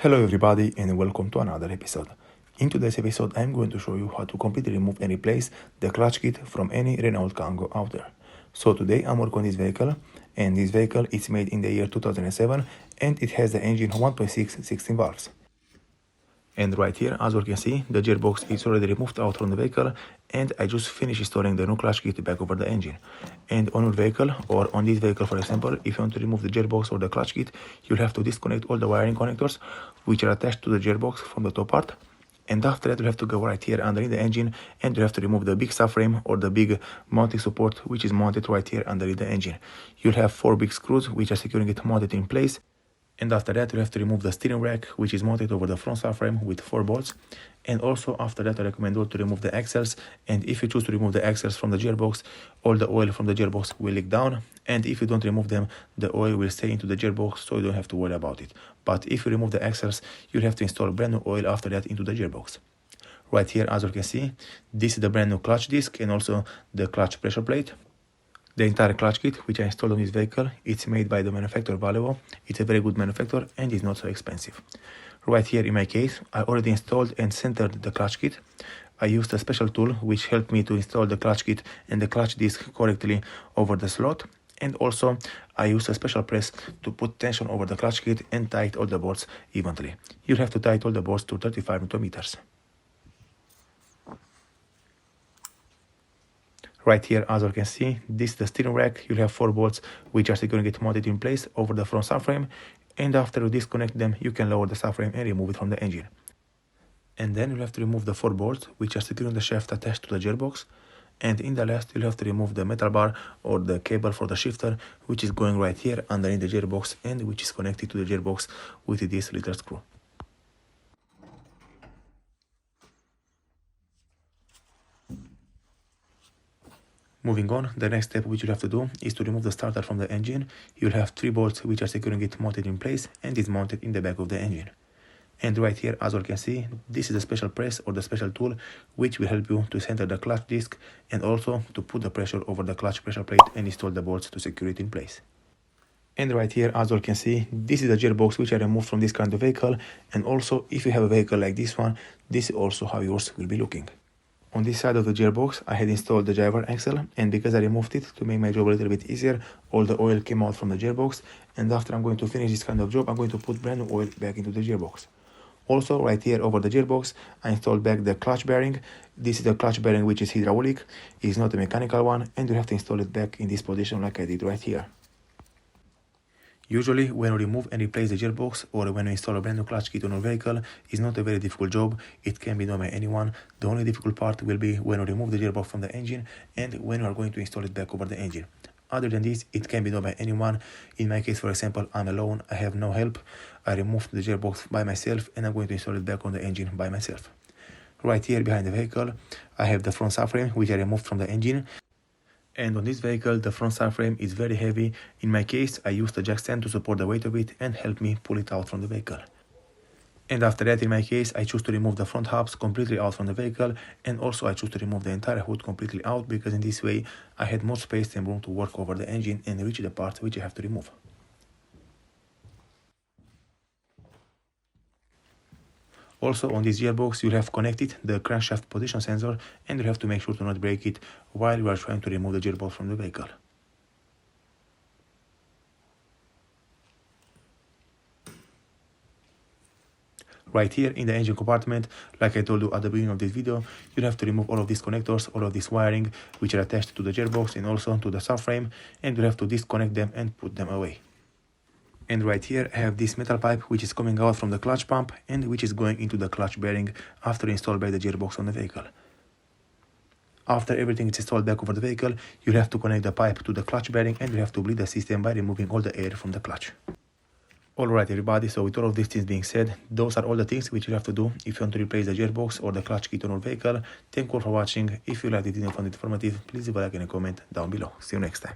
Hello everybody and welcome to another episode. In today's episode I'm going to show you how to completely remove and replace the clutch kit from any Renault Kango out there. So today I'm working on this vehicle, and this vehicle is made in the year 2007 and it has the engine 1.6 16 valves. And right here, as you can see, the gearbox is already removed out from the vehicle, and I just finished installing the new clutch kit back over the engine. And on your vehicle, or on this vehicle for example, if you want to remove the gearbox or the clutch kit, you'll have to disconnect all the wiring connectors which are attached to the gearbox from the top part. And after that, you have to go right here underneath the engine, and you have to remove the big subframe or the big mounting support which is mounted right here underneath the engine. You'll have 4 big screws which are securing it mounted in place. And after that, you have to remove the steering rack, which is mounted over the front subframe with 4 bolts. And also after that, I recommend you to remove the axles. And if you choose to remove the axles from the gearbox, all the oil from the gearbox will leak down. And if you don't remove them, the oil will stay into the gearbox, so you don't have to worry about it. But if you remove the axles, you'll have to install brand new oil after that into the gearbox. Right here, as you can see, this is the brand new clutch disc and also the clutch pressure plate. The entire clutch kit which I installed on this vehicle, it's made by the manufacturer Valeo. It's a very good manufacturer and it's not so expensive. Right here in my case, I already installed and centered the clutch kit. I used a special tool which helped me to install the clutch kit and the clutch disc correctly over the slot. And also I used a special press to put tension over the clutch kit and tight all the bolts evenly. You'll have to tight all the bolts to 35 Nm. Right here, as you can see, this is the steering rack. You'll have 4 bolts which are securing it mounted in place over the front subframe. And after you disconnect them, you can lower the subframe and remove it from the engine. And then you'll have to remove the 4 bolts which are securing the shaft attached to the gearbox. And in the last, you'll have to remove the metal bar or the cable for the shifter, which is going right here underneath the gearbox and which is connected to the gearbox with this little screw. Moving on, the next step which you'll have to do is to remove the starter from the engine. You'll have 3 bolts which are securing it mounted in place, and is mounted in the back of the engine. And right here, as you can see, this is a special press or the special tool which will help you to center the clutch disc and also to put the pressure over the clutch pressure plate and install the bolts to secure it in place. And right here, as you can see, this is the gearbox which I removed from this kind of vehicle. And also, if you have a vehicle like this one, this is also how yours will be looking. On this side of the gearbox, I had installed the driver axle, and because I removed it to make my job a little bit easier, all the oil came out from the gearbox. And after I'm going to finish this kind of job, I'm going to put brand new oil back into the gearbox. Also, right here over the gearbox, I installed back the clutch bearing. This is the clutch bearing which is hydraulic, it's not a mechanical one, and you have to install it back in this position like I did right here. Usually, when you remove and replace the gearbox or when you install a brand new clutch kit on your vehicle, it's not a very difficult job. It can be done by anyone. The only difficult part will be when you remove the gearbox from the engine and when you are going to install it back over the engine. Other than this, it can be done by anyone. In my case, for example, I'm alone, I have no help. I removed the gearbox by myself and I'm going to install it back on the engine by myself. Right here behind the vehicle, I have the front subframe which I removed from the engine. And on this vehicle, the front subframe is very heavy. In my case, I used a jack stand to support the weight of it and help me pull it out from the vehicle. And after that, in my case, I choose to remove the front hubs completely out from the vehicle, and also I choose to remove the entire hood completely out, because in this way, I had more space and room to work over the engine and reach the parts which I have to remove. Also, on this gearbox, you'll have connected the crankshaft position sensor, and you have to make sure to not break it while you are trying to remove the gearbox from the vehicle. Right here in the engine compartment, like I told you at the beginning of this video, you'll have to remove all of these connectors, all of this wiring which are attached to the gearbox and also to the subframe, and you'll have to disconnect them and put them away. And right here I have this metal pipe which is coming out from the clutch pump and which is going into the clutch bearing after installed by the gearbox on the vehicle. After everything is installed back over the vehicle, you'll have to connect the pipe to the clutch bearing and you have to bleed the system by removing all the air from the clutch. Alright everybody, so with all of these things being said, those are all the things which you have to do if you want to replace the gearbox or the clutch kit on your vehicle. Thank you all for watching. If you liked it and found it informative, please leave a like and a comment down below. See you next time.